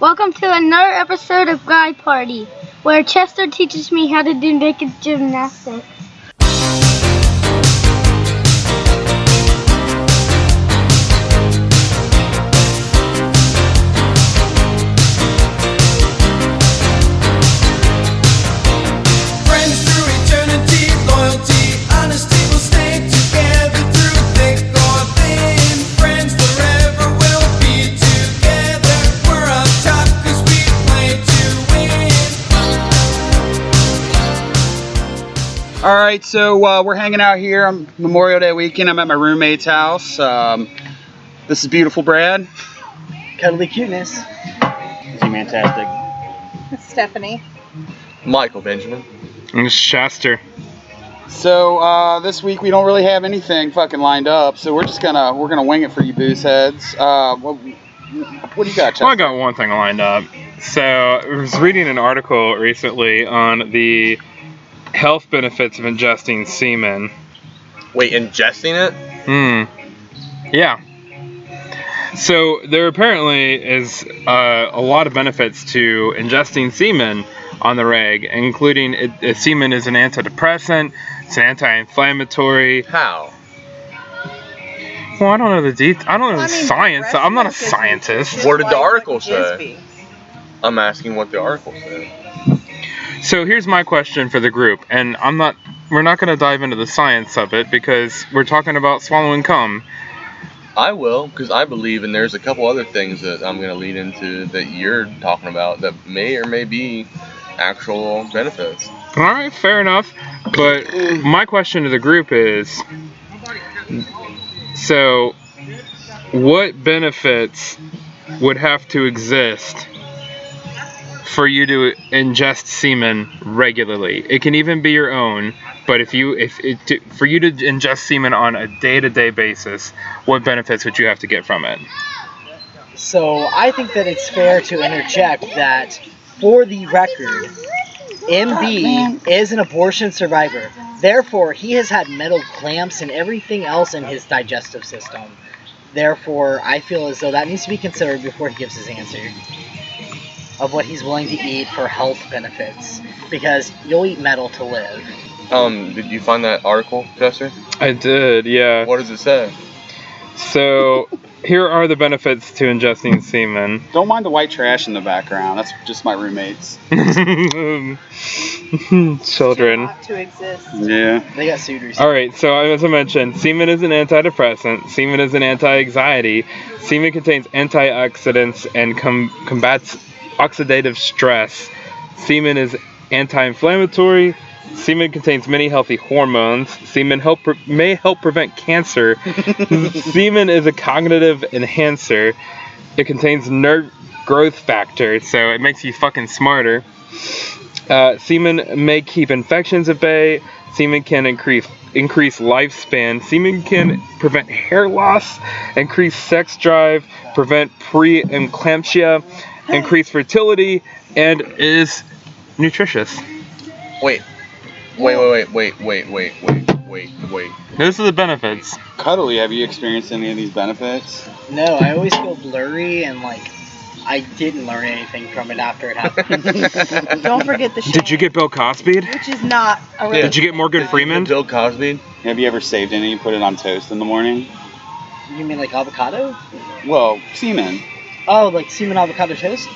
Welcome to another episode of Guy Party, where Chester teaches me how to do naked gymnastics. Alright, so we're hanging out here on Memorial Day weekend. I'm at my roommate's house. This is beautiful Brad. Cuddly cuteness. Fantastic. Stephanie. Michael Benjamin. And it's Chester. So this week we don't really have anything fucking lined up, so we're gonna wing it for you booze heads. What do you got, Chester? Well, I got one thing lined up. So I was reading an article recently on the health benefits of ingesting semen. Wait, ingesting it? Yeah. So there apparently is a lot of benefits to ingesting semen on the reg, including semen is an antidepressant, it's an anti-inflammatory. How? Well, I don't know the details. I don't know the science. I'm not a scientist. What did the article say? I'm asking what the article said. So here's my question for the group, and we're not going to dive into the science of it because we're talking about swallowing cum. I will, because I believe, and there's a couple other things that I'm going to lead into that you're talking about that may or may be actual benefits. All right, fair enough. But my question to the group is, so what benefits would have to exist for you to ingest semen regularly? It can even be your own, but for you to ingest semen on a day-to-day basis, what benefits would you have to get from it? So I think that it's fair to interject that, for the record, MB is an abortion survivor. Therefore, he has had metal clamps and everything else in his digestive system. Therefore, I feel as though that needs to be considered before he gives his answer of what he's willing to eat for health benefits, because you'll eat metal to live. Did you find that article, Chester? I did, yeah. What does it say? So here are the benefits to ingesting semen. Don't mind the white trash in the background. That's just my roommates. Children. Not to exist. Yeah. They got sued recently. All right, so as I mentioned, semen is an antidepressant. Semen is an anti-anxiety. Semen contains antioxidants and combats oxidative stress. Semen is anti-inflammatory. Semen contains many healthy hormones. Semen may help prevent cancer. Semen is a cognitive enhancer. It contains nerve growth factor, so it makes you fucking smarter. Semen may keep infections at bay. Semen can increase lifespan. Semen can prevent hair loss, increase sex drive, prevent pre-eclampsia, increase fertility, and is nutritious. Wait. Those are the benefits. Cuddly, have you experienced any of these benefits? No, I always feel blurry and like I didn't learn anything from it after it happened. Don't forget the show. Did you get Bill Cosby'd? Which is not a real. Did you get Morgan Freeman? Bill Cosby? Have you ever saved any and put it on toast in the morning? You mean like avocado? Well, semen. Oh, like semen avocado toast?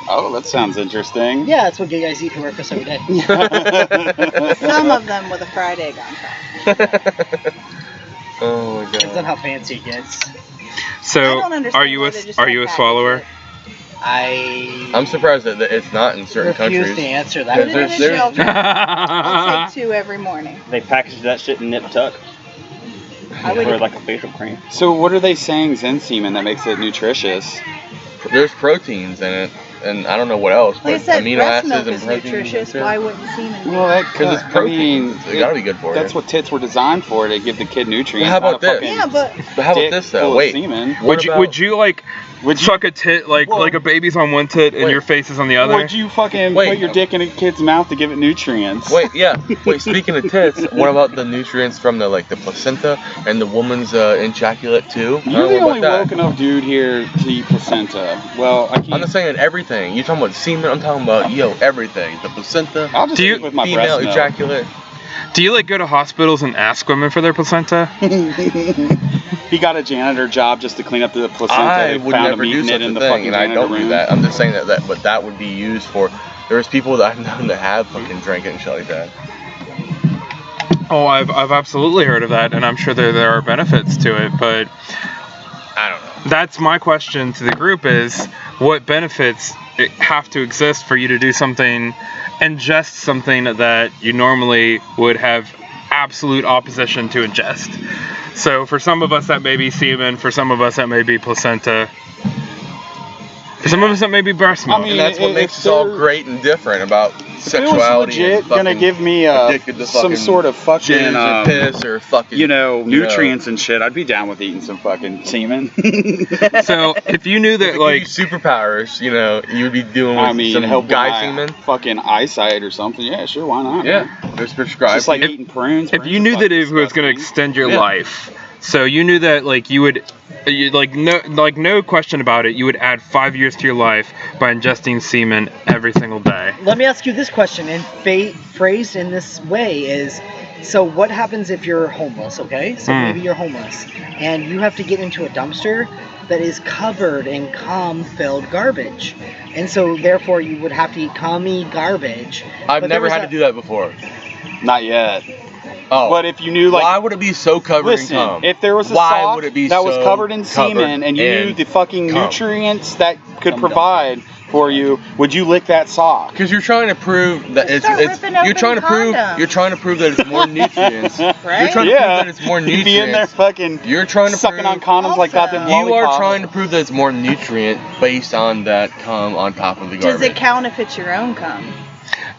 Oh, that sounds interesting. Yeah, that's what gay guys eat for breakfast every day. Some of them with a fried egg on top. Oh my god. Depends on how fancy it gets. So, are you a swallower? I'm surprised that it's not in certain refuse countries. to answer Put it in a that. shelter. I'll take 2 every morning. They package that shit in Nip Tuck. I would. Or like a facial cream. So what are they saying is in semen that makes it nutritious? There's proteins in it, and I don't know what else, Like but I said, amino breast acids milk and is proteins. nutritious. Why wouldn't semen be? Well, Because it's protein. It gotta be good for you. That's what tits were designed for, to give the kid nutrients. But how about not a this? fucking Yeah, but But how about dick this full though? of Wait. semen. What about- Would you like Would you, suck a tit like a baby's on one tit and Wait. your face is on the other? would you fucking Wait. put your dick in a kid's mouth to give it nutrients? Wait, speaking of tits, what about the nutrients from the placenta and the woman's ejaculate too? You're the What only about woke enough dude here to eat placenta. Well, I I'm can't. not saying everything. You're talking about semen. I'm talking about everything. The placenta, I'll just Do you- eat with my female breast milk. ejaculate. Do you like go to hospitals and ask women for their placenta? He got a janitor job just to clean up the placenta. I and would found never him do eating such it in a the thing, fucking and I janitor don't do room. that. I'm just saying but that would be used for. There's people that I've known that have fucking drank it and shit like that. Oh, I've absolutely heard of that, and I'm sure there are benefits to it, but I don't know. that's my question to the group is what benefits have to exist for you to do something, ingest something that you normally would have absolute opposition to ingest. So for some of us that may be semen, for some of us that may be placenta, for some of us that may be breast milk. I mean, And that's what if makes us all they're- great and different about If it was sexuality. legit and gonna fucking give me addicted to some fucking sort of fucking jizz or piss or fucking nutrients and shit, I'd be down with eating some fucking semen. So if you knew If that it like gave you superpowers, you would be doing with I mean, some help guy my semen. fucking eyesight or something. Yeah, sure, why not? Yeah, it's prescribed. Just like If- eating prunes. if you knew that it was going to extend your life, so you knew that like you would no question about it, you would add 5 years to your life by ingesting semen every single day. Let me ask you this question, and phrased in this way is, so what happens if you're homeless, okay? So maybe you're homeless, and you have to get into a dumpster that is covered in cum-filled garbage. And so, therefore, you would have to eat cummy garbage. I've But never there had was to do that before. Not yet. Oh, But if you knew, like, why would it be so covered listen, in cum? if there was a Why sock would it be that was so covered in semen and you knew in the fucking cum? nutrients that could Cum provide for you, would you lick that sock? Because you're trying to prove that Just start ripping open condoms. you're trying to prove that it's more nutrients. Right? You're trying to Yeah. prove that it's more You'd be in there nutrients. fucking You're trying to sucking on prove condoms like goddamn Also, you are lollipops. trying to prove that it's more nutrient based on that cum on top of the Does garbage. it count if it's your own cum?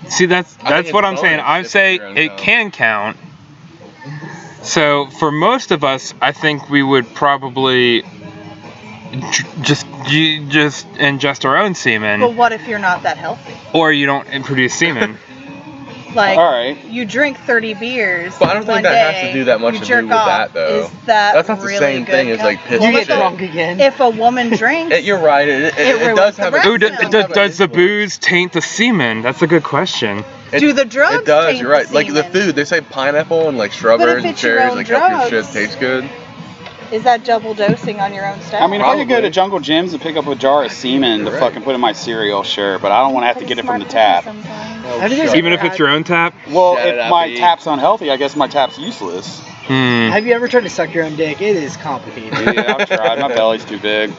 See, that's it's what I'm saying. bonus I if say it's your own it cum. can count. So for most of us, I think we would probably just ingest our own semen, But what if you're not that healthy? or you don't produce semen. Like, All right. you drink 30 beers. But I don't think one that has day, to do that much you to jerk do with off. that, though. Is that That's not the really same good thing as, cum? like, piss Well, You and get shit. drunk again. If a woman drinks, You're right. It ruins does the have breast a. Ooh, milk. does the booze taint the semen? That's a good question. do the drugs It does. taint You're right. the Like the semen? food, they say pineapple and like strawberries and it's your cherries own like help your drugs. shit taste good. Is that double dosing on your own stuff? I mean, if I could go to Probably. Jungle Gyms and pick up a jar of semen to Right. fucking put in my cereal, sure, but I don't want to have to get it from the Pretty tap. smart people sometimes. Oh, Have you guys shut Even ever if it's your own tap. Well, Shut it if up, my E. tap's unhealthy, I guess my tap's useless. Have you ever tried to suck your own dick? It is complicated. Yeah, I've tried. My belly's too big. I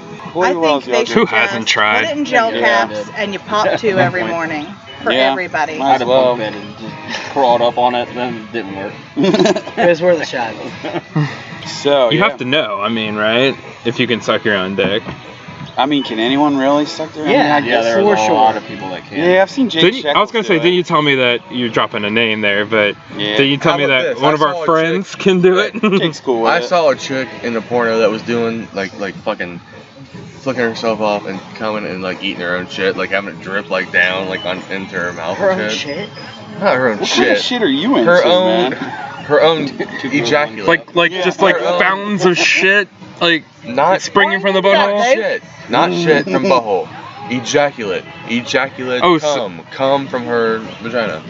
Who else think they y'all should Who do? hasn't just tried? put it in gel Yeah. caps and you pop two every morning for Yeah. everybody. Might as well. and just crawled up on it, then it didn't work. It was worth a shot. So You yeah. have to know. I mean, right? If you can suck your own dick. I mean, can anyone really suck their? Yeah, I mean, I Yeah, guess. there's for a sure. lot of people that can. Yeah, I've seen Jake. Didn't you, I was gonna Shekels say, do didn't it. you tell me that you're dropping a name there? But Yeah. did you tell How me about that this? one I of our saw a friends chick- can do it? Jake's cool with I it. saw a chick in the porno that was doing like fucking flicking herself off and coming and like eating her own shit, like having it drip like down like on into her mouth. Her and own shit. shit. Not her own What shit. kind of shit are you into, Her own, man? her own ejaculate. like Yeah, just like her own- fountains of shit, like Not springing from the Why not not, butthole. shit. Not shit from butthole. Ejaculate. Oh, so- Come from her vagina.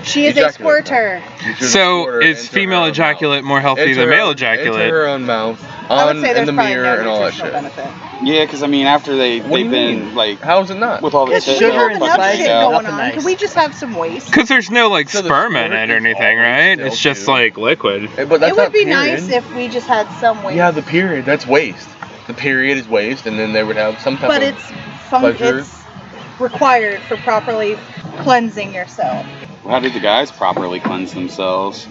She is a Ejaculate. squirter. You should So squirt is into female her own ejaculate mouth. more healthy Into than her male own- ejaculate? Into her own mouth, I would on say in there's the probably mirror no and all that nutritional shit. benefit. Yeah, because I mean, after What do they've you been mean? like How is it not? with all Yes, this sugar milk and fucking Enough spice, shit stuff. going nothing on. nice. Can we just have some waste? Because there's no like So the sperm in squirt it or is anything, always right? still It's just too. like liquid. But that's It would not be period. nice if we just had some waste. Yeah, the period. That's waste. The period is waste, and then they would have some type but of. it's pleasure. it's required for properly cleansing yourself. How did the guys properly cleanse themselves?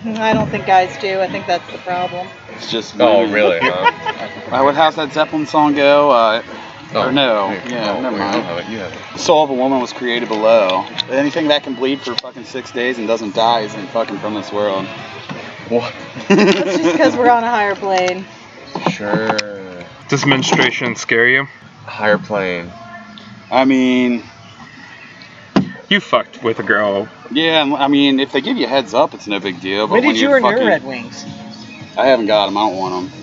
I don't think guys do. I think that's the problem. It's just. Oh, women. really? Huh? How's that Zeppelin song go? Oh, Or no. wait, Yeah, oh, never wait, I mind. don't have it. You have it. The soul of a woman was created below. Anything that can bleed for fucking 6 days and doesn't die isn't fucking from this world. What? It's just because we're on a higher plane. Sure. Does menstruation scare you? Higher plane. I mean, You fucked with a girl. yeah. I mean, if they give you a heads up, it's no big deal. But When when did you you're earn your fucking, Red Wings? I haven't got them. I don't want them.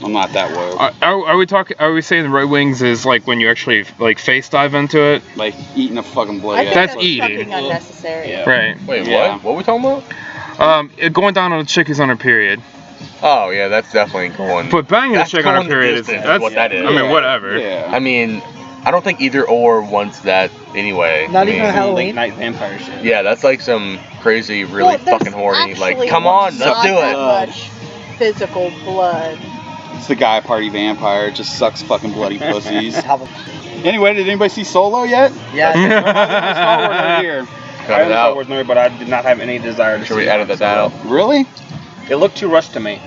I'm not that woke. Are we talking? Are we saying the Red Wings is like when you actually like face dive into it? Like eating a fucking I bloody think That's that's eating. fucking unnecessary. Yeah. Right. Wait, Yeah. what? What are we talking about? Going down on a chick who's on her period. Oh, yeah, that's definitely going. But banging a That's chick on her going the period is distance, that's what that is. I mean, whatever. Yeah. I mean, I don't think either or wants that anyway. Not I even mean, on Halloween? Late night vampire shit. Yeah, that's like some crazy, really Well, there's fucking horny. Like, actually come on, let's not do that it. much physical blood. It's the guy party vampire. It just sucks fucking bloody pussies. Have a- Anyway, did anybody see Solo yet? Yeah. Star Wars over here. Cut it out. movie, but I did not have any desire to Should see we it. edit that out? Really? It looked too rushed to me.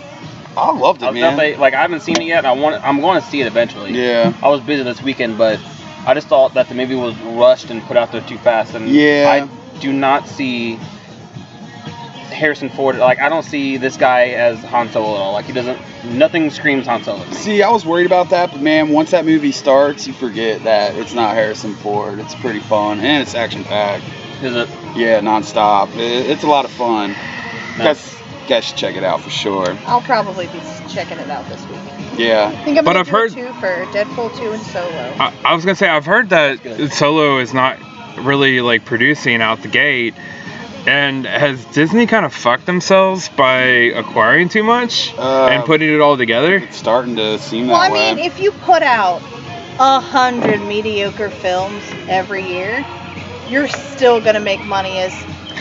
I loved it, man. I haven't seen it yet. And I'm going to see it eventually. Yeah. I was busy this weekend, but I just thought that the movie was rushed and put out there too fast. And Yeah. I do not see Harrison Ford. Like, I don't see this guy as Han Solo at all. Like, he doesn't. Nothing screams Han Solo to me. See, I was worried about that, but man, once that movie starts, you forget that it's not Harrison Ford. It's pretty fun, and it's action-packed. Is it? Yeah, nonstop. It's a lot of fun. No. Guys should check it out for sure. I'll probably be checking it out this week. Yeah. I think I'm But gonna I've do heard- it too for Deadpool 2 and Solo. I was gonna say I've heard that That's good. Solo is not really like producing out the gate. And has Disney kind of fucked themselves by acquiring too much and putting it all together? It's starting to seem Well, that I way. mean, if you put out 100 mediocre films every year, you're still gonna make money as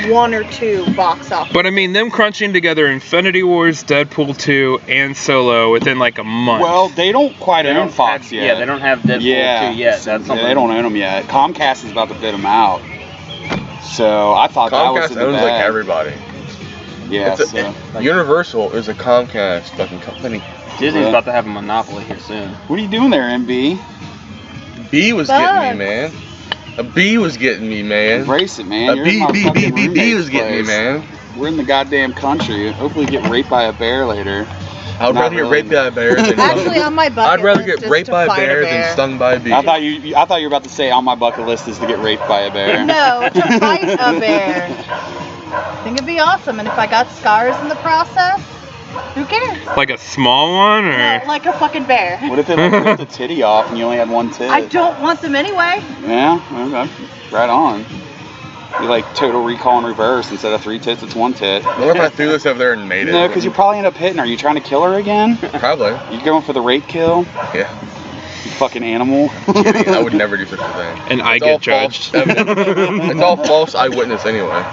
1 or 2 box office. But I mean, them crunching together Infinity Wars, Deadpool 2, and Solo within like a month. Well, they don't quite They own don't Fox have, yet. Yeah, they don't have Deadpool 2 yet. That's something. They don't own them yet. Comcast is about to bid them out. So I thought that was Comcast in the owns bag. like everybody. Yeah. It's So. Universal is a Comcast fucking company. Disney's Yeah. about to have a monopoly here soon. What are you doing there, MB? B was getting Bugs. me, man. A B was getting me, man. Embrace it, man. A You're in B, my B, fucking B, B, B roommate's was getting me, place. man. We're in the goddamn country. Hopefully get raped by a bear later. I would Not rather get really. raped by a bear than Actually, on my bucket I'd rather list get is raped to by a fight bear than stung by a bee. I thought you were about to say on my bucket list is to get raped by a bear. No, to fight a bear. I think it'd be awesome, and if I got scars in the process, who cares? like a small one, or No, like a fucking bear. What if it like, ripped a titty off and you only had one tit? I don't want them anyway. Yeah, okay. Right on. You like Total Recall in reverse. Instead of 3 tits, it's 1 tit. What if I threw this over there and made it? No, because you probably end up hitting her. You trying to kill her again? Probably. You going for the rape kill? Yeah. You fucking animal. Kidding. I would never do such a thing. and I It's get all judged. false evidence. It's all false eyewitness anyway.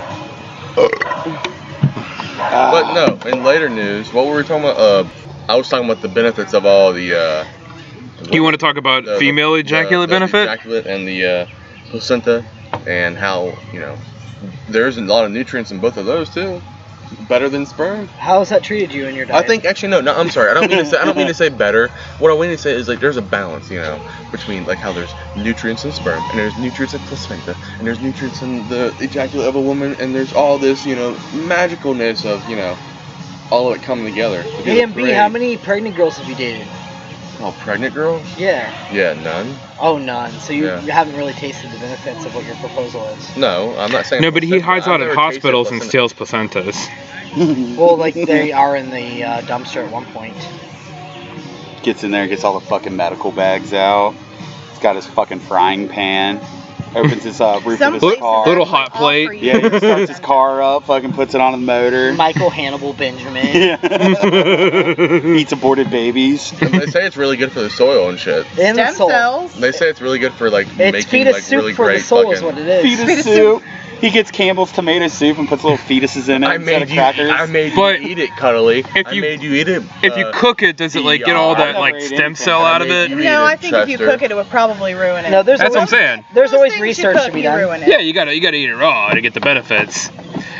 But no, in later news, what were we talking about? I was talking about the benefits of all the. You want to talk about the- female the- ejaculate the benefit? ejaculate and the placenta, and how there's a lot of nutrients in both of those too. Better than sperm. How has that treated you in your diet? I think actually no. I'm sorry. I don't mean to say better. What I mean to say is like there's a balance, between like how there's nutrients in sperm and there's nutrients in placenta and there's nutrients in the ejaculate of a woman and there's all this magicalness of all of it coming together. to be Hey, MB, great. how many pregnant girls have you dated? Oh, pregnant girls? Yeah. Yeah, none. Oh, none. So you Yeah. haven't really tasted the benefits of what your proposal is. No, I'm not saying. No, but he placenta. hides I've out at never tasted hospitals and placenta. steals placentas. Well, like they are in the dumpster at one point. Gets in there, gets all the fucking medical bags out. He's got his fucking frying pan. Opens his roof Some of his places car. Little are hot all plate. for you. Yeah, he starts his car up, fucking puts it on the motor. Michael Hannibal Benjamin. Yeah. Eats aborted babies. They say it's really good for the soil and shit. And the Stem soul. cells. They say it's really good for like It's making fetus like soup really for great the soul is fucking. what it is. Fetus soup. He gets Campbell's tomato soup and puts little fetuses in it I instead made of you. crackers. I made But you eat it, Cuddly. if I you- made you eat it. If you cook it, does it like get all I that never like ate stem anything. cell out of it? You eat No, it, I think if you Chester. cook it, it would probably ruin it. No, there's That's what I'm always, saying. there's always Things you research cook, to be you done. ruin it. Yeah, you gotta eat it raw to get the benefits.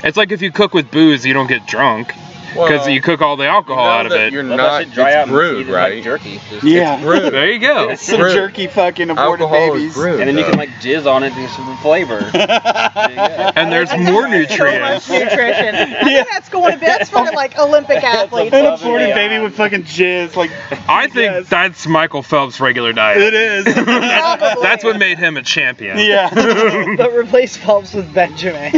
It's like if you cook with booze, you don't get drunk. because you cook all the alcohol out of it. You're Let not. that shit dry out It's and brewed, eat it like right? jerky. Just- Yeah. It's brewed. There you go. Some brewed. jerky fucking aborted Alcohol babies. is brewed. And then you though. can like jizz on it and some flavor. There you go. And there's That's more so much nutrients. nutrition. I think that's going to be, that's for like Olympic athletes. An Above and aborted beyond. baby with fucking jizz, like I think Yes. that's Michael Phelps' regular diet. it is. Probably. That's what made him a champion. Yeah. But replace Phelps with Benjamin.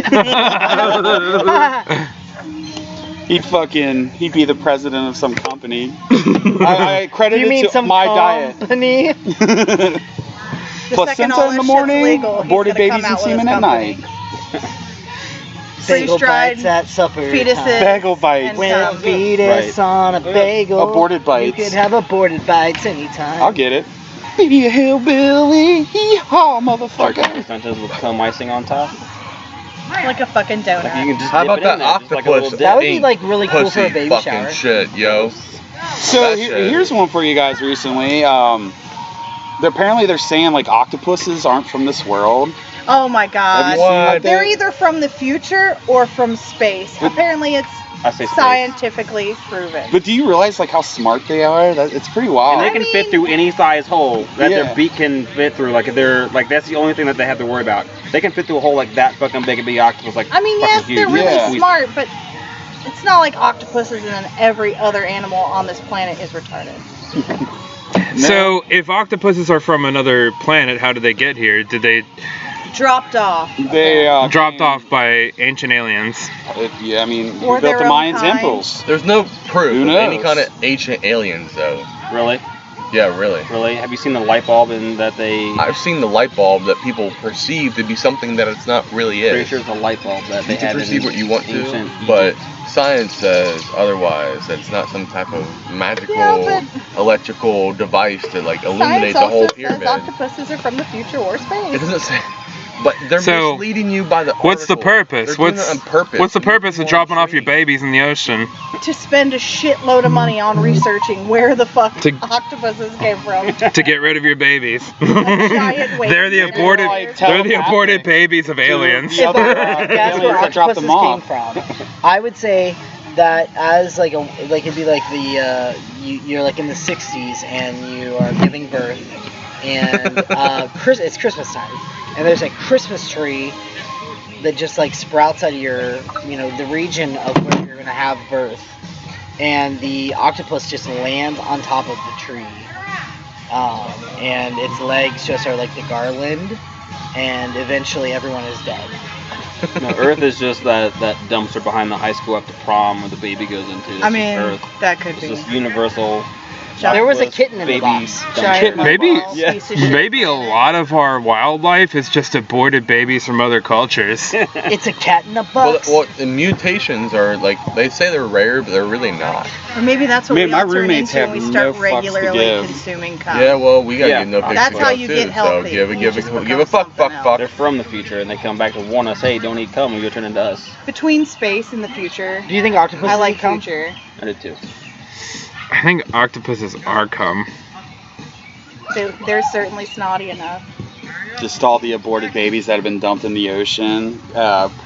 He'd be the president of some company. I credit You it mean to some my diet. company? The second all Placenta in the this morning, shit's legal, he's aborted gonna babies come and out with semen his at company. night. Bagel Freeze-dried bites at supper fetuses. time. Bagel bites. and With some. fetus on a bagel. Aborted bites. You could have aborted bites anytime. I'll get it. Baby a hillbilly, hee-haw, motherfucker. Placentas with cum icing on top. Like a fucking donut. Like you can just How dip about it that in there, just like a octopus? little dip. That would be Ain't like really cool for a pussy baby fucking shower. shit, yo. So That shit. here's one for you guys recently. Apparently they're saying like octopuses aren't from this world. Oh my Have god. you seen like They're that? either from the future or from space. Apparently it's I say space. scientifically proven. But do you realize like how smart they are? It's pretty wild. And they can fit through any size hole that Yeah. their beak can fit through. Like if they're like that's the only thing that they have to worry about. They can fit through a hole like that fucking big and be octopus like. I mean, fucking yes, huge. they're really Yeah. smart, but it's not like octopuses and then every other animal on this planet is retarded. So if octopuses are from another planet, how did they get here? Did they Dropped off. They dropped off by ancient aliens? Yeah, I mean, Or who built their the own Mayan kind. temples? There's no proof Who of any knows? kind of ancient aliens, though. Really, Yeah, really. really. Have you seen the light bulb in that they? I've seen the light bulb that people perceive to be something that it's not really Pretty is. sure it's a light bulb that they You can had perceive in what you want to, ancient but Egypt. science says otherwise. It's not some type of magical Yeah, electrical device to like Science illuminate the also whole says pyramid. octopuses are from the future or It space. doesn't say. But they're So, misleading you by the What's the article. purpose? They're doing it on purpose. What's the to make purpose you of more dropping off your intrigued. babies in the ocean? To spend a shitload of money on researching where the fuck To- octopuses came from. To get rid of your babies. giant wave. They're the They're aborted. like They're the aborted telepathic babies of aliens. the If other, I that's aliens where that dropped octopuses them came off. from, I would say that as like it'd be like the you're like in the 60s and you are giving birth and it's Christmas time and there's a Christmas tree that just like sprouts out of your the region of where you're gonna have birth, and the octopus just lands on top of the tree, and its legs just are like the garland, and eventually everyone is dead. No, Earth is just that dumpster behind the high school after prom where the baby goes into. That's I mean, just Earth. that could It's be. just universal. There was a chocolates, kitten in the baby box. dumpster. Giant Maybe- ball, yeah. piece of shit. Maybe a lot of our wildlife is just aborted babies from other cultures. It's a cat in a Well, box. the mutations are like they say they're rare, but they're really not. Or maybe that's what Man, we my all turn roommates into when we have start no fucks to regularly give. consuming cum. Yeah, well, we gotta Yeah. give no picture That's of how that you too, get healthy. So give You just a become fuck. something else. They're from the future and they come back to warn us, hey, don't eat cum, you'll turn into us. Between space and the future, Do you think octopuses I like eat cum? future. I did too. I think octopuses are cum. They're certainly snotty enough. Just all the aborted babies that have been dumped in the ocean,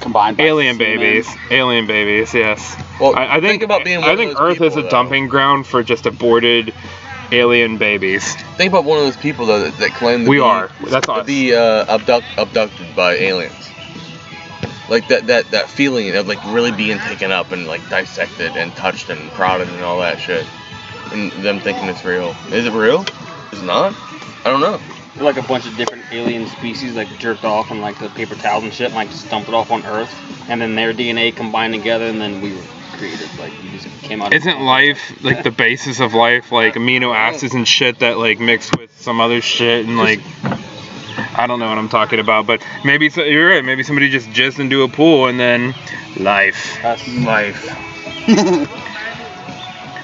combined by Alien semen. babies. Alien babies, yes. Well, I think think about being one I of think those Earth is people, a though. dumping ground for just aborted alien babies. Think about one of those people though that claim to We be, are. That's to us. be abducted by aliens. Like that feeling of like really being taken up and like dissected and touched and prodded and all that shit, and them thinking it's real. Is it real? Is it not? I don't know. They're like a bunch of different alien species like jerked off on like the paper towels and shit and like just dumped it off on Earth, and then their DNA combined together and then we were created. Like we just came out. Isn't life like the basis of life, like amino acids and shit that like mixed with some other shit and like I don't know what I'm talking about, but maybe you're right. Maybe somebody just jizzed into a pool and then life. That's Life.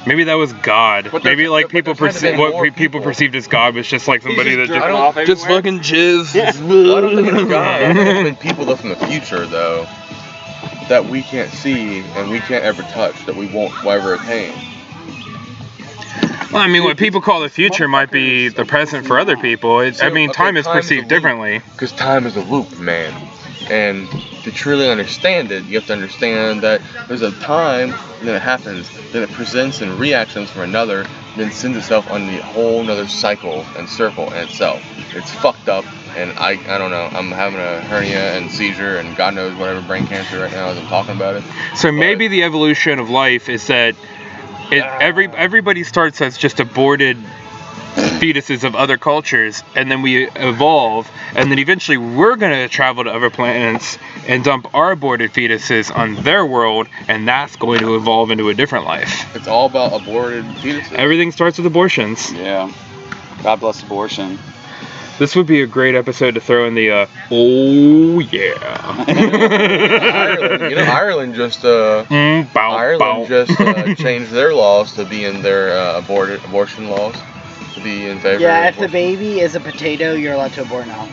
Maybe that was God. But Maybe there's- like but people there's had to be perceive what more people people. perceived as God was just like somebody that jerking just, off just everywhere? fucking jizz. Well, I don't think it's God. I think it's been people though from the future though that we can't see and we can't ever touch that we won't ever attain. Well, I mean, what people call the future might be the present for other people. I mean, time is perceived differently. Because time is a loop, man. And to truly understand it, you have to understand that there's a time, and then it happens, then it presents and reactions from another, then sends itself on the whole another cycle and circle in itself. It's fucked up, and I don't know. I'm having a hernia and seizure and God knows whatever brain cancer right now as I'm talking about it. So maybe the evolution of life is that everybody starts as just aborted fetuses of other cultures, and then we evolve, and then eventually we're going to travel to other planets and dump our aborted fetuses on their world, and that's going to evolve into a different life. It's all about aborted fetuses. Everything starts with abortions. Yeah. God bless abortion. This would be a great episode to throw in the oh yeah. Ireland just changed their laws to be in their abortion laws to be in favor. Yeah, of if the baby is a potato, you're allowed to abort now.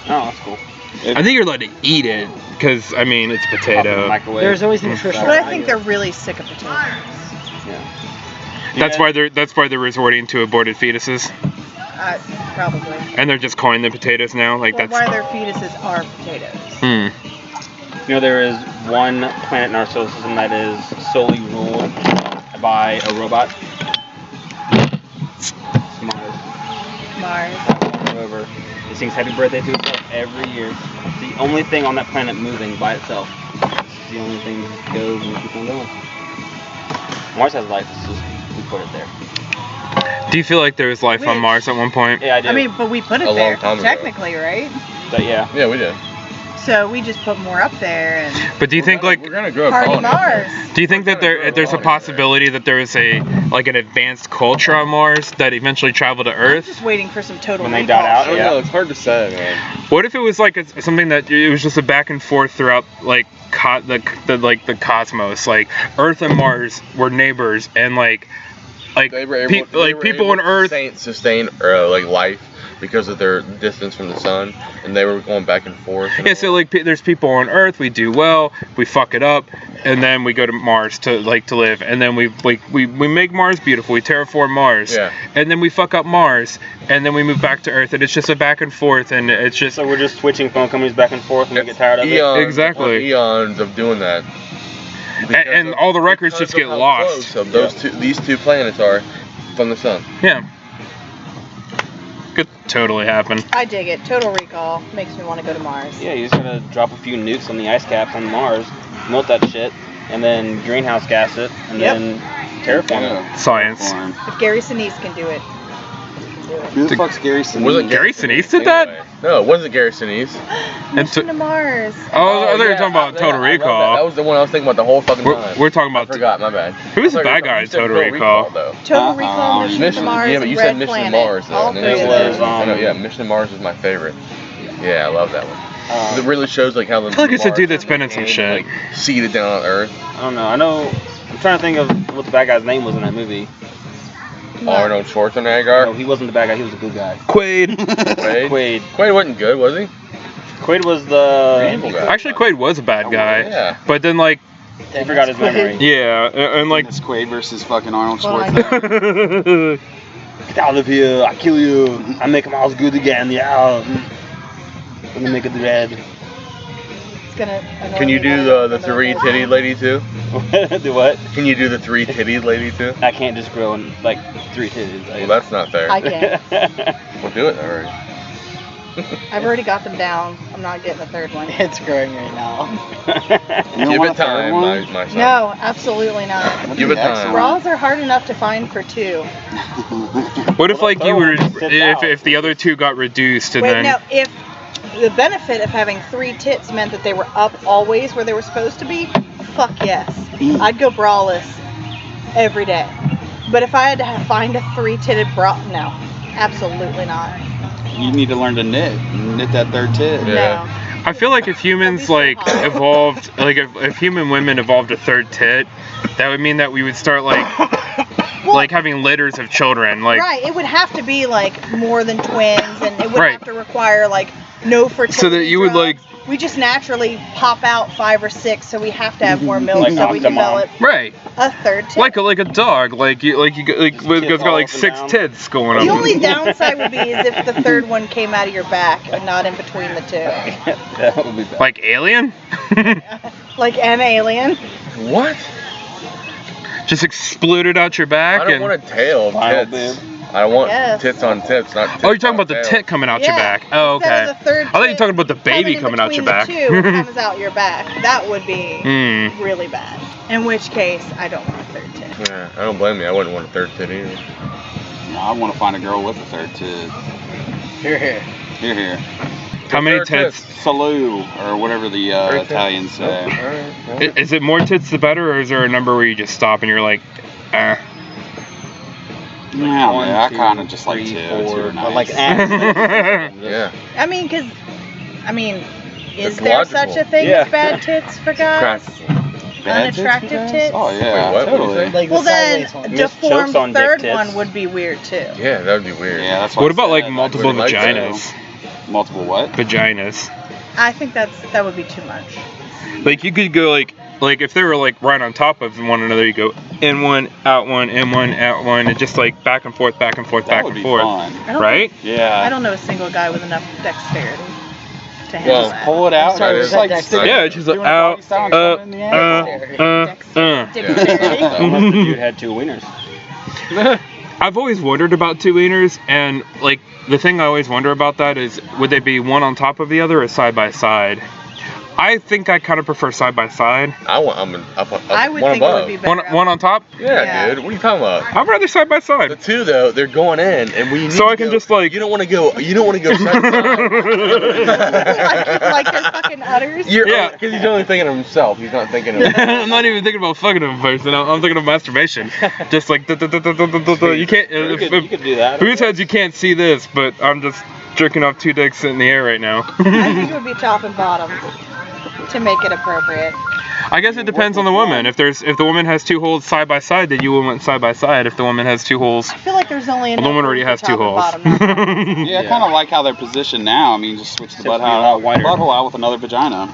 Oh, that's cool. I think you're allowed to eat it because I mean it's Pop in the potato. microwave. There's always nutritional But I think value. they're really sick of potatoes. That's why they're resorting to aborted fetuses, Probably. and they're just calling them potatoes now. Like Well, that's. why their fetuses are potatoes. There is one planet in our solar system that is solely ruled by a robot. Mars. However, it sings happy birthday to itself every year. It's the only thing on that planet moving by itself. It's the only thing that goes and keeps on going. Mars has life, it's just we put it there. Do you feel like there was life on Mars at one point? Yeah, I do. I mean, but we put it A long there, time ago. technically, right? But yeah. Yeah, we did. So we just put more up there and But do you think We're gonna grow a party colony. Mars. do you think that there's a possibility that there is an advanced culture on Mars that eventually traveled to Earth? Just waiting for some total When they recall dot out, I don't shit. know. It's hard to say, man. What if it was like something that it was just a back and forth throughout the cosmos? Like Earth and Mars were neighbors, and They were able, people on Earth. sustain life because of their distance from the sun, and they were going back and forth. And Yeah, so there's people on Earth, we do well, we fuck it up, and then we go to Mars to live, and then we make Mars beautiful, we terraform Mars, Yeah. and then we fuck up Mars, and then we move back to Earth, and it's just a back and forth, and it's just So we're just switching phone companies back and forth and we get tired of it. Exactly. Eons of doing that. and all the records Because just get of how lost. close of these two planets are from the sun. Yeah, could totally happen. I dig it. Total recall makes me want to go to Mars. Yeah, you just gotta drop a few nukes on the ice caps on Mars, melt that shit, and then greenhouse gas it, and Yep. then terraform it. Science. If Gary Sinise can do it, we can do it. Who the fuck's Gary Sinise? Wasn't Gary Sinise did that? No, it wasn't Gary Sinise. Mission to Mars. Oh, I thought you were yeah, talking about Total I love that. Recall. That was the one I was thinking about the whole fucking time. We're talking I about forgot, my bad. Who's the I thought bad you guy in said Total Recall? though. Total Recall, Mission to Mars, Yeah, but you and said Red Mission Planet. to Mars though. All and then three it of was, those. I know, yeah, Mission to Mars was my favorite. Yeah, I love that one. It really shows how the I feel like it's a Mars dude that's been in some and, shit. seeded down on Earth. I don't know. I'm trying to think of what the bad guy's name was in that movie. Arnold Schwarzenegger. No, he wasn't the bad guy. He was a good guy. Quaid. Quaid. Quaid. Wasn't good, was he? Quaid was the Evil guy. Actually, Quaid was a bad guy. Yeah. But then, He forgot his memory. yeah, and Dennis Quaid versus fucking Arnold Well, I- Schwarzenegger. Get out of here! I kill you! I make Mars good again. Yeah. Gonna make it red. It's gonna annoy Can you me do more the than three the titty lady too? Do what? Can you do the three titty lady too? I can't just grow in, like 3 titties. Well, that's not fair. I can't. We'll do it already. I've already got them down. I'm not getting the third one. It's growing right now. You don't Give want it a third time, one? my son. No, absolutely not. Give it Excellent. time. Bras are hard enough to find for two. what if Well, like the you third were one sits out. if the other two got reduced and Wait, then now, if the benefit of having 3 tits meant that they were up always where they were supposed to be, fuck yes. I'd go braless every day. But if I had to find a 3-titted bra, no, absolutely not. You need to learn to knit that third tit. Yeah. I feel like if humans That'd be so hot. evolved like if human women evolved a third tit, that would mean that we would start like having litters of children. Like Right, it would have to be like more than twins, and it would Right. have to require like no fertility So that you would, drugs. We just naturally pop out 5 or 6, so we have to have more milk, Like so we Octomom. develop Right. a third tit. Like a dog. Like it's got like all up and 6 down. tits going The up. only downside would be is if the third one came out of your back and not in between the two. That would be bad. Like Alien? Like an alien. What? Just exploded out your back. I don't and... want a tail of Final tits. bib. I want Yes. tits on tits, not tits Oh, you're talking on about the tail. tit coming out your Yeah. back. Oh, Instead okay. of the third I thought you were tit talking about the baby coming out your back. The two, it comes out your back. That would be Hmm. really bad. In which case, I don't want a third tit. Yeah, I don't blame you. I wouldn't want a third tit either. No, I want to find a girl with a third tit. Here, here. Here. How many Third tits? Salute, or whatever the Third tit. Italians say. Alright. Is it more tits the better, or is there a number where you just stop and you're like, Yeah, One, man, I two, kind of just like three, two. four, Two are but nice. like Yeah. I mean, is It's there logical. such a thing Yeah. as bad tits for guys? Bad tits, Unattractive you guys? tits? Oh yeah, Wait, what? What totally. did you Like Well the then, sideways one. Miss deformed chokes on dick third tits. one would be weird too. Yeah, that would be weird. Yeah, that's what. what I about like said. multiple would like that. vaginas? Multiple what? Vaginas. I think that would be too much. Like you could go like if they were like right on top of one another, you go in one, out one, in one, out one, and just like back and forth, back and forth, That back would and be forth. fun. I don't Right? I Yeah. don't know a single guy with enough dexterity to handle Well, that. Pull it out. sorry, and was just that like dexterity? stick it- Yeah, it's just like doing a out, doggy style and up, coming in the ass. Dexterity. Unless the dude had 2 wieners. I've always wondered about 2 wieners, and like the thing I always wonder about that is, would they be one on top of the other or side by side? I think I kind of prefer side by side. I want. Up, I would one think above. it would be better. One on top. Yeah, Yeah. dude. What are you talking about? I'd rather side by The side. two though, they're going in, and we need So to I can go- just, like- You don't want to go. You don't want to go side to side. like their fucking udders. Yeah. Because he's only thinking of himself. He's not thinking of. I'm not even thinking about fucking him first. I'm thinking of masturbation. Just like you can't. You could do that. Whose heads you can't see this, but I'm just jerking off 2 dicks in the air right now. I think it would be top and bottom to make it appropriate. I guess it depends on the woman. If the woman has 2 holes side by side, then you would want side by side. If the woman has 2 holes, I feel like there's only well, enough the woman room already for has 2 top and holes. bottom, not bottom. Yeah, I kind of like how they're positioned now. I mean, just switch the Except for a lot wider. butthole out with another vagina.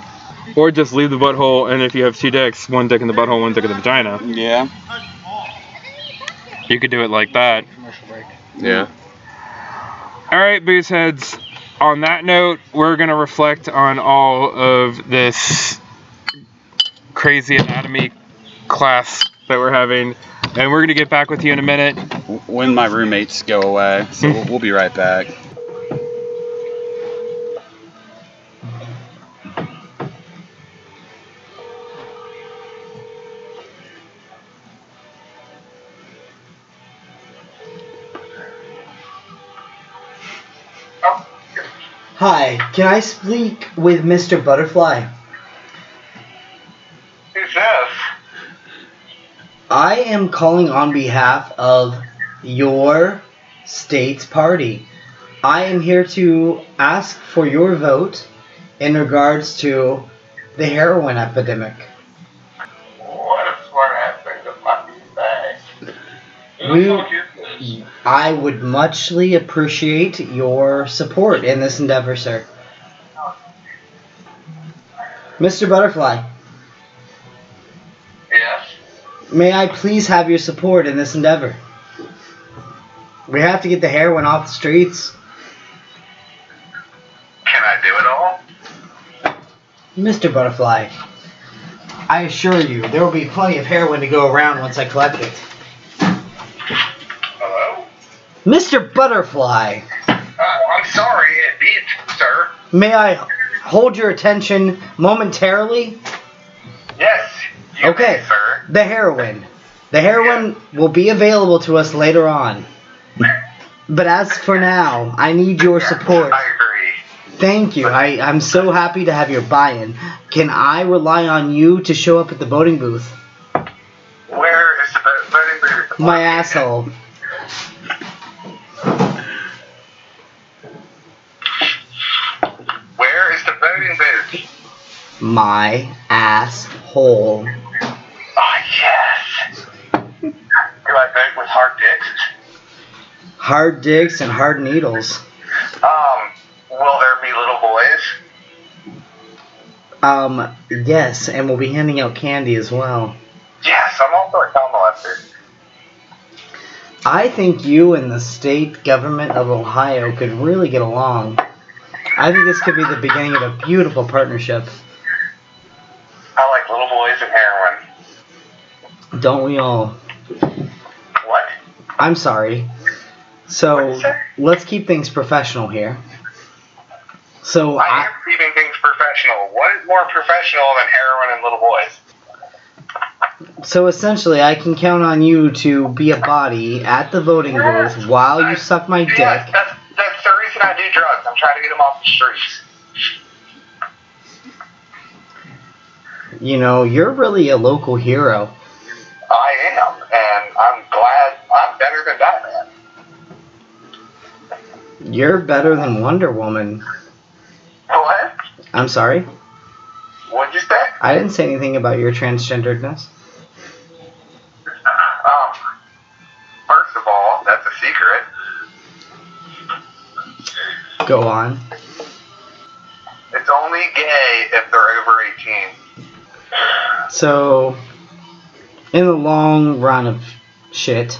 Or just leave the butthole, and if you have 2 dicks, 1 dick in the butthole, 1 dick in the vagina. Yeah. You could do it like that. Commercial break. Yeah. All right, booze heads. On that note, we're gonna reflect on all of this crazy anatomy class that we're having, and we're gonna get back with you in a minute. When my roommates go away, so we'll be right back. Hi, can I speak with Mr. Butterfly? Who's this? I am calling on behalf of your state's party. I am here to ask for your vote in regards to the heroin epidemic. What a smart ass thing to fucking say. We, I would muchly appreciate your support in this endeavor, sir. Mr. Butterfly, Yes? may I please have your support in this endeavor? We have to get the heroin off the streets. Can I do it all? Mr. Butterfly, I assure you, there will be plenty of heroin to go around once I collect it. Hello? Mr. Butterfly, I'm sorry, it beat, sir. may I hold your attention momentarily? Yes, you Okay, may, sir. the heroin. The heroin will be available to us later on. But as for now, I need your support. I agree. Thank you. I'm so happy to have your buy-in. Can I rely on you to show up at the voting booth? Where is the voting booth? My asshole. Where is the voting booth? My asshole. Oh, yes. Do I vote with hard dicks? Hard dicks and hard needles. Will there be little boys? boys? Yes, and we'll be handing out candy as well. Yes, I'm also a child molester. I think you and the state government of Ohio could really get along. I think this could be the beginning of a beautiful partnership. I like little boys and heroin. Don't we all? What? I'm sorry. So, let's keep things professional here. So, I am keeping things professional. What is more professional than heroin and little boys? So essentially, I can count on you to be a body at the voting booth while you suck my dick. Yes, that's the reason I do drugs. I'm trying to get them off the streets. You know, you're really a local hero. I am, and I'm glad I'm better than Batman. You're better than Wonder Woman. What? I'm sorry? What'd you say? I didn't say anything about your transgenderedness. First of all, that's a secret. Go on. It's only gay if they're over 18. So, in the long run of shit,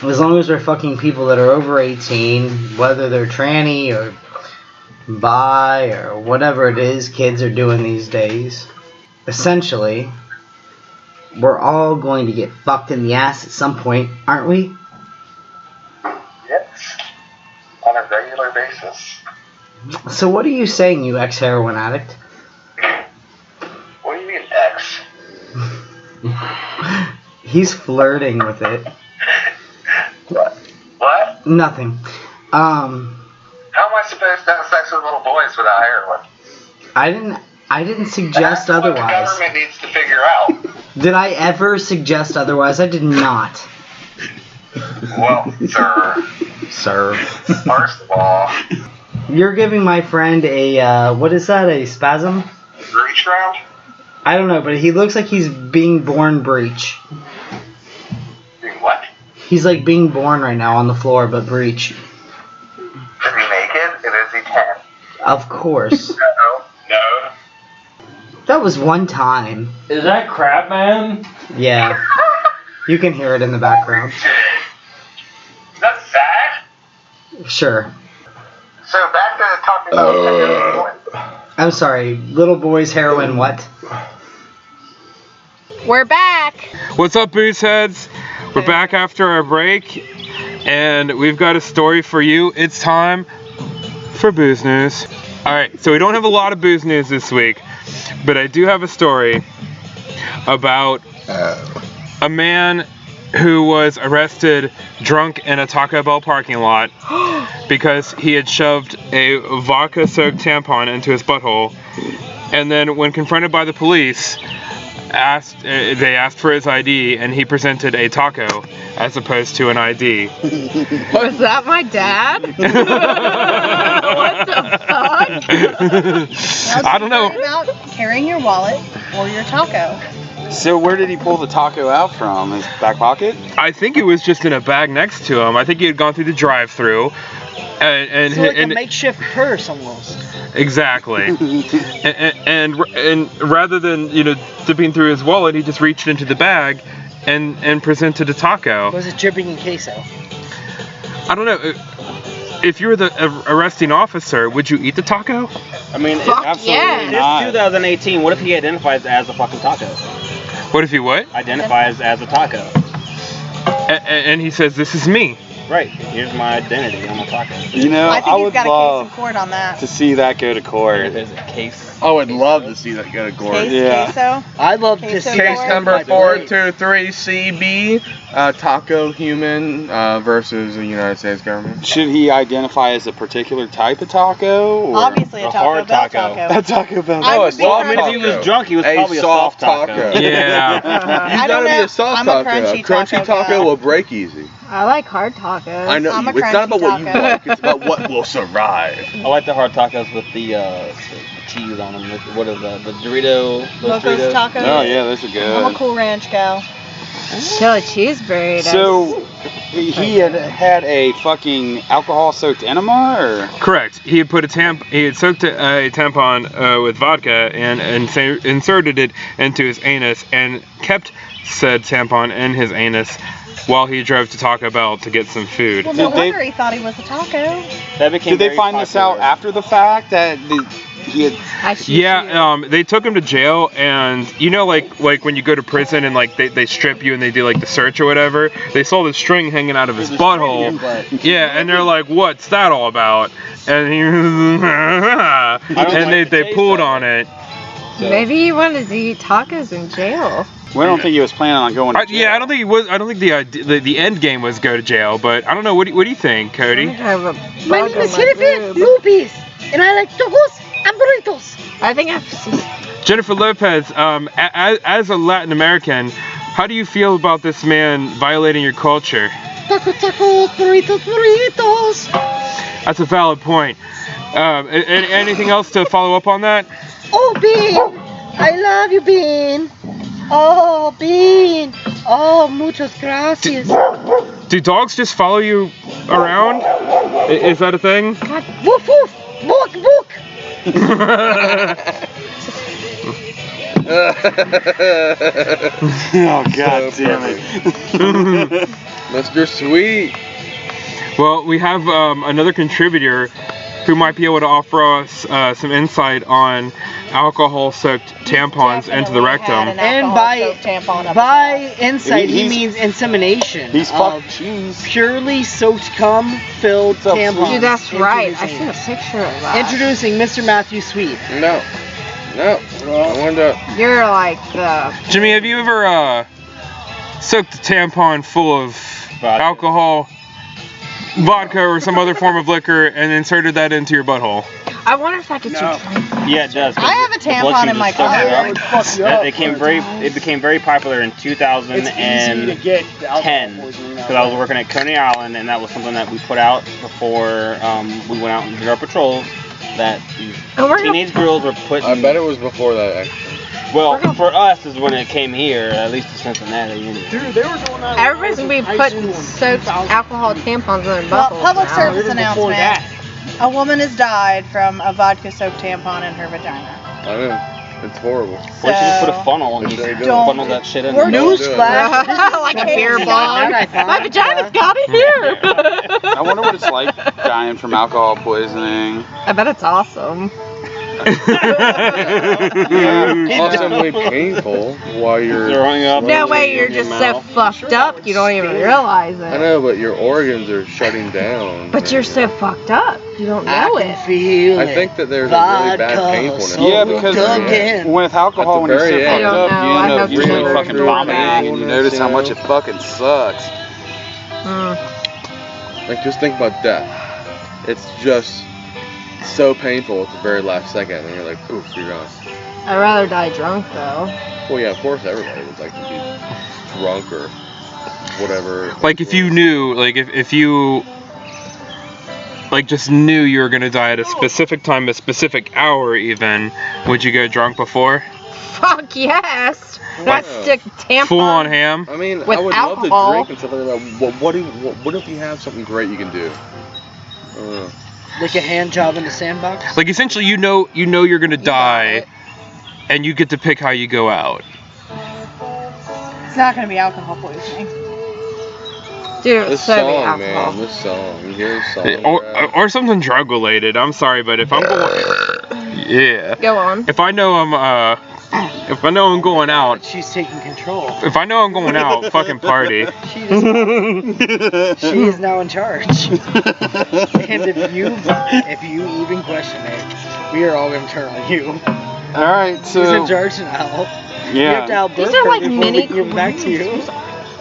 as long as we're fucking people that are over 18, whether they're tranny or bi or whatever it is kids are doing these days, essentially, we're all going to get fucked in the ass at some point, aren't we? Yes. On a regular basis. So what are you saying, you ex-heroin addict? What do you mean, X? He's flirting with it. What? Nothing. How am I supposed to have sex with little boys without heroin? I didn't suggest otherwise. That's what the government needs to figure out. Did I ever suggest otherwise? I did not. Well, sir. First of all, You're giving my friend a, what is that, a spasm? reach round? I don't know, but he looks like he's being born breech. Doing what? He's like being born right now on the floor, but breech. Is he naked? And is he 10? Of course. No. That was one time. Is that crap, man? Yeah. You can hear it in the background. Is that sad? Sure. So back to talking about I'm sorry, little boys heroin what? We're back. What's up, booze heads? We're back after our break, and we've got a story for you. It's time for booze news. Alright, so we don't have a lot of booze news this week, but I do have a story about a man who was arrested drunk in a Taco Bell parking lot because he had shoved a vodka-soaked tampon into his butthole, and then when confronted by the police, they asked for his ID, and he presented a taco as opposed to an ID. Was that my dad? What the fuck? I don't know. About carrying your wallet or your taco. So where did he pull the taco out from? His back pocket? I think it was just in a bag next to him. I think he had gone through the drive-thru. And So like a makeshift purse almost. Exactly. and rather than, dipping through his wallet, he just reached into the bag and presented a taco. Was it dripping in queso? I don't know. If you were the arresting officer, would you eat the taco? I mean, absolutely yeah. It's 2018. What if he identifies as a fucking taco? What if he what? Identifies as a taco. And he says, "This is me." Right. Here's my identity. I'm a taco. I think he's got a case in court on that. To see that go to court. There's a case. I would love to see that go to court. Queso? I'd love to Queso see Case court? number 423CB, taco human versus the United States government. Should he identify as a particular type of taco? Or Obviously a A Taco hard Bell taco. taco. a Taco Bell? I No, would a be soft crunchy. If he was drunk, he was probably a soft taco. Yeah. You I don't gotta be know. a soft I'm a taco. crunchy Crunchy taco taco girl. will break easy. I like hard tacos. I know. I'm a It's not about crunchy what you taco. like. It's about what will survive. I like the hard tacos with the cheese on them. What is that? The Dorito? Those Locos Doritos? Tacos. Oh yeah, those are I'm a good. Cool Ranch gal. Chili cheese burritos. So he had a fucking alcohol-soaked enema, or? Correct. He had put he had soaked a tampon with vodka and inserted it into his anus and kept said tampon in his anus while he drove to Taco Bell to get some food. Well, no wonder he thought he was a taco. That became Did they find this out after the fact that he had? Yeah, they took him to jail, and you know, like when you go to prison and like they strip you and they do like the search or whatever. They saw the string hanging out of his butthole. Yeah, and they're like, "What's that all about?" And he and they pulled on it. So. Maybe he wanted to eat tacos in jail. Well, I don't think he was planning on going to jail. Yeah, I don't think he was. I don't think the end game was go to jail. But I don't know. What do you think, Cody? My name is Jennifer Lopez, and I like tacos and burritos. I think I've. Jennifer Lopez, as a Latin American, how do you feel about this man violating your culture? Tacos, tacos, burritos, burritos. That's a valid point. Anything else to follow up on that? Oh, Bean, I love you, Bean. Oh, Bean. Oh, muchas gracias. Do dogs just follow you around? Is that a thing? God, woof, woof, book, book. Oh, God damn it. Mr. Sweet. Well, we have another contributor who might be able to offer us some insight on alcohol-soaked tampons into the rectum. And by insight, he means insemination. He's of purely soaked cum-filled tampons. Dude, that's right. I seen a picture of that. Introducing Mr. Matthew Sweet. No. I wanted to. You're like the... Jimmy, have you ever soaked a tampon full of alcohol, vodka, or some other form of liquor and inserted that into your butthole? I wonder if that gets you drunk. Yeah, it does. I have a tampon in my car. It became very popular in 2010 because I was working at Coney Island, and that was something that we put out before we went out and did our patrols. That teenage girls were putting. I bet it was before that, actually. Well, for us is when it came here, at least to Cincinnati. Anyway. Dude, they were doing that. Everybody's gonna be putting soaked alcohol tampons in their buttholes. Well, public now. service announcement. A woman has died from a vodka-soaked tampon in her vagina. I know. It's horrible. Why don't you just put a funnel and just funnel that shit in? Newsflash. Like a beer bong. My vagina's got it here. I wonder what it's like dying from alcohol poisoning. I bet it's awesome. Awesomely painful while you're throwing up. No way, you're just so fucked up you don't even realize I it. know, but your organs are shutting down. But you're so fucked up, you don't know it. I think that there's a really bad painfulness. Yeah, because with alcohol, when you're so fucked up, you end up really fucking vomiting, and you notice how much it fucking sucks. Like, just think about death. It's just so painful at the very last second, and you're like, poof, you're gone. I'd rather die drunk though. Well, yeah, of course, everybody would like to be drunk or whatever. Like if you knew, like if you like just knew you were gonna die at a specific time, a specific hour even, would you go drunk before? Fuck yes. That's stick tampon. Full on ham. I mean, with I would alcohol. love to drink and stuff like that. What if you have something great you can do? Like a hand job in the sandbox? Like essentially, you know you're gonna die, and you get to pick how you go out. It's not going to be alcohol poisoning. Dude, This so song, alcohol. man, this song. You hear this song? Or something drug related. I'm sorry, but if I'm going, yeah. Go on. If I know I'm going out. She's taking control. If I know I'm going out, fucking party. She is now in charge. And if you even question it, we are all going to turn on you. All right, so She's in charge now. yeah. You have to outburst These are her like before mini we give back to you.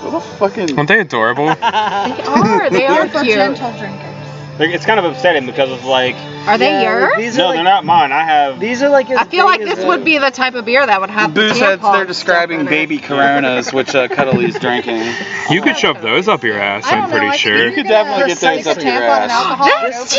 what the fucking? Aren't they adorable? They are For cute. gentle drinkers. It's kind of upsetting because it's like, Are they yours? These no, are they're like, not mine. I have. these are like as I feel like big this as would be the type of beer that would have the Booze heads, tampon they're describing stuff in baby it. Coronas, which Cuddly's drinking. You could shove those up your ass. I'm pretty sure. You could definitely get those up your tampon and ass. alcohol. That's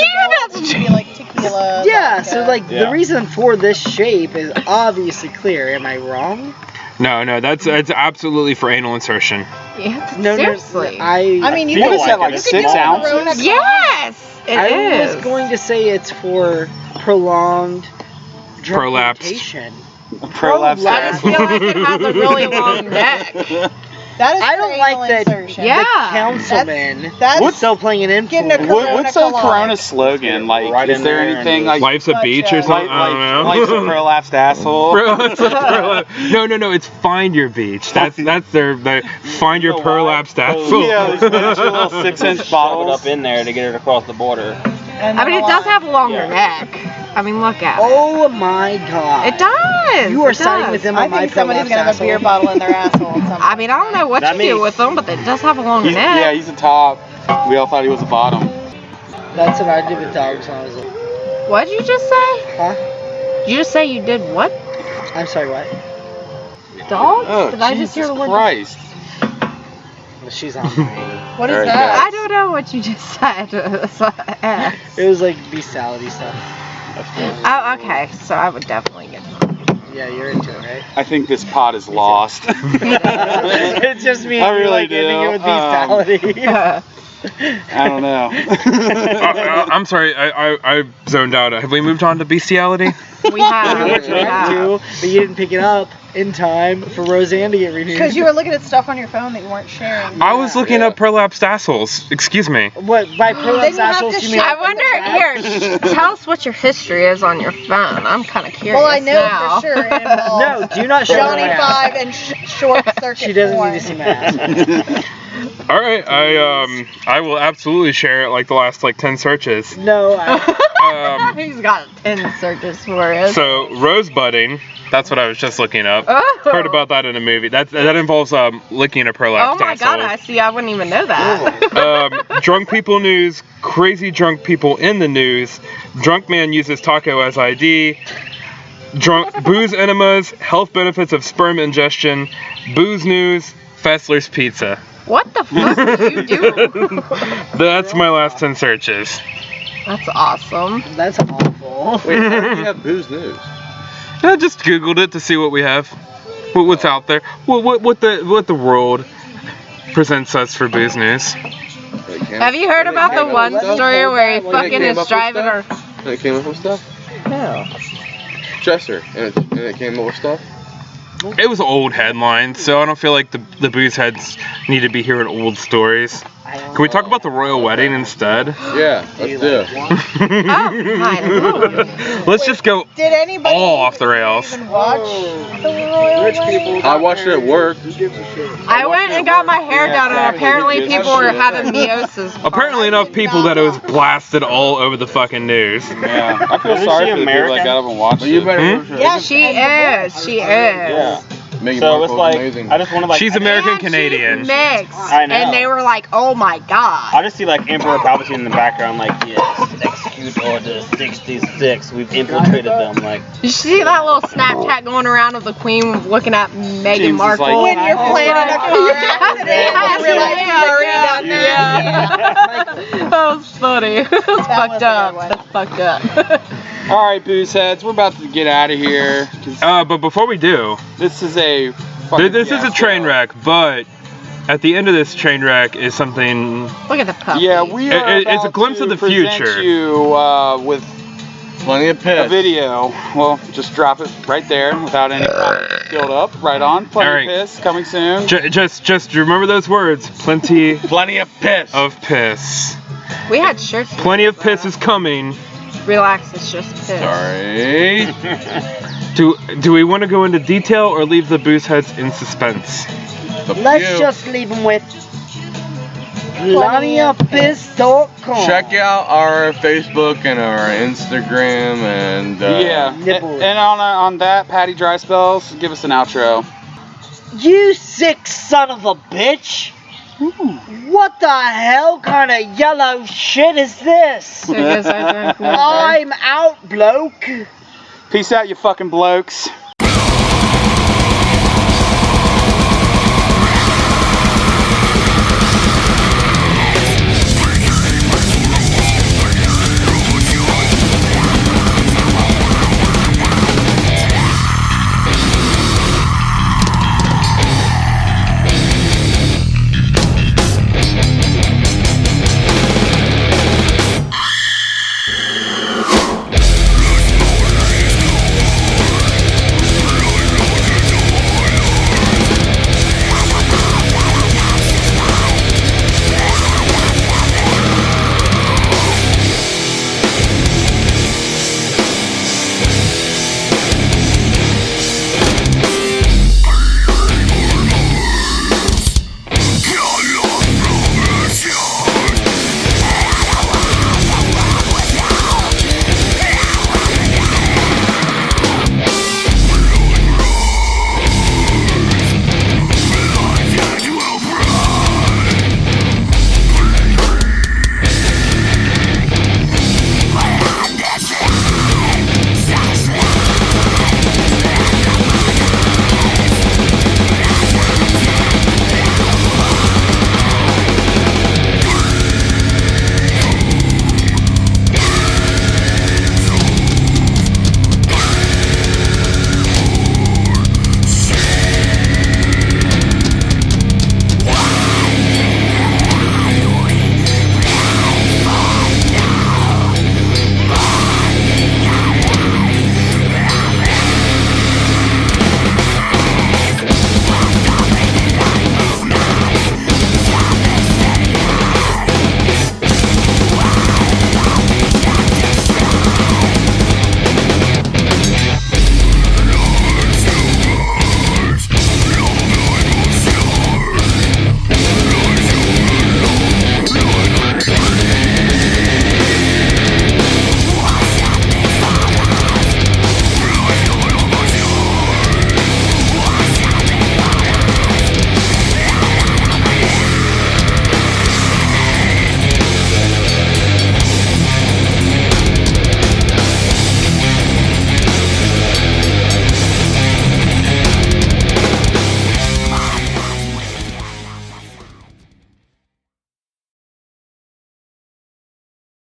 cute. Be like tequila. Yeah, vodka. so like the reason for this shape is obviously clear. Am I wrong? No, that's absolutely for anal insertion. Yeah, No, seriously. I I mean, you What can is that, like you 6 could do ounces? Corona Yes, it I is. was going to say it's for prolonged Prolapsed. drunkification. Prolapse. I just feel like it has a really long neck. That is I for don't anal like that. insertion. Yeah. Councilman. That's still playing an getting a influence. What's the colonic. Corona slogan? Like, Right is in there there and anything just- like Life's a beach or Like- something? I don't know. life's a prolapsed asshole? No, it's find your beach. That's their find your You know why? prolapsed asshole. Yeah, these miniature little 6-inch Shove it bottles. up in there to get it across the border. And I mean, it then does have a longer Yeah. neck. I mean, look at it. Oh my god. It does. You are it siding does. with them I on my think somebody's prolapsed gonna have a beer asshole. bottle in their asshole at some point. I mean, I don't know what That you do means- with them, but it does have a longer He's, neck. yeah, he's a top. We all thought he was a bottom. That's what I did with dogs when I was little. What'd you just say? Huh? Did you just say you did what? I'm sorry, what? Dogs? Oh, Did I just hear Jesus the word? Christ. Well, she's on mine. What is Alright, that? I don't know what you just said. So, It was like bestiality stuff. oh, okay. So I would definitely get one. Yeah, you're into it, right? I think this pot is lost. It's just me I and you really like ending do. it with bestiality. I don't know. I'm sorry, I zoned out. Have we moved on to bestiality? We have. We were We trying have. to, but you didn't pick it up in time for Roseanne to get renewed. Because you were looking at stuff on your phone that you weren't sharing. I was looking up prolapsed assholes. Excuse me. What, by Then prolapse you have assholes to you mean? I wonder, here, tell us what your history is on your phone. I'm kind of curious Well, I know now. for sure it involves No, do not show Johnny my ass. 5 and short circuit She doesn't porn. need to see my ass. All right, I will absolutely share it like the last 10 searches. No, I, He's got 10 searches for us. So rosebudding, that's what I was just looking up. Oh. Heard about that in a movie. That involves licking a Oh prolapsed my asshole. god, I see. I wouldn't even know that. Drunk people news, crazy drunk people in the news. Drunk man uses taco as ID. Drunk booze enemas, health benefits of sperm ingestion. Booze news, Fessler's Pizza. What the fuck do you do? That's my last 10 searches. That's awesome. that's awful. Wait, how do you have booze news? I just googled it to see what we have, what's out there, what the world presents us for booze news. Have you heard about the one story where he fucking is driving or... And it came up with stuff? No. Dresser. And it came up with stuff? It was old headlines, so I don't feel like the booze heads need to be hearing old stories. Can we talk about the royal wedding instead? Yeah, let's do it. Oh, my lord. Let's just go Did anybody all off the rails. even watch the royal wedding? I watched it at work. I went and got my hair done, and apparently people were having meiosis. Apparently enough people that it was blasted all over the fucking news. Yeah, I feel Isn't sorry she for the people that American? got up and watched Well, you it. better Yeah, She is. She is. Yeah. Meghan So Markle's it's like, amazing. I just want to like. She's And American she's Canadian. mixed. I know. And they were like, oh my god. I just see like Emperor Palpatine in the background, like, yes, execute order 66. We've infiltrated them, like. You see that little Snapchat going around of the Queen looking at Meghan James is Markle? like- When you're planning a car accident, Yeah, you realize yeah, you've already yeah. done that. That was funny. That's was fucked a up. good one. That's fucked up. All right, booze heads, we're about to get out of here. 'Cause But before we do, this is a fucking this is a train wreck, but at the end of this train wreck is something. Look at the puppy. Yeah, we are It's a about glimpse to of the present future. you with Plenty of a piss. video. Well, just drop it right there without any build up. Right on. Plenty All right. of piss coming soon. Just remember those words. Plenty Plenty of piss. of piss. We had shirts. Plenty of piss is coming. Relax, it's just piss. Sorry. Do we want to go into detail or leave the booze heads in suspense? Let's just leave them with plentyofpiss.com. Check out our Facebook and our Instagram and Yeah. nipple. And on that, Patty Dry Spells, give us an outro. You sick son of a bitch! What the hell kind of yellow shit is this? I guess I drank that. I'm out, bloke. Peace out, you fucking blokes.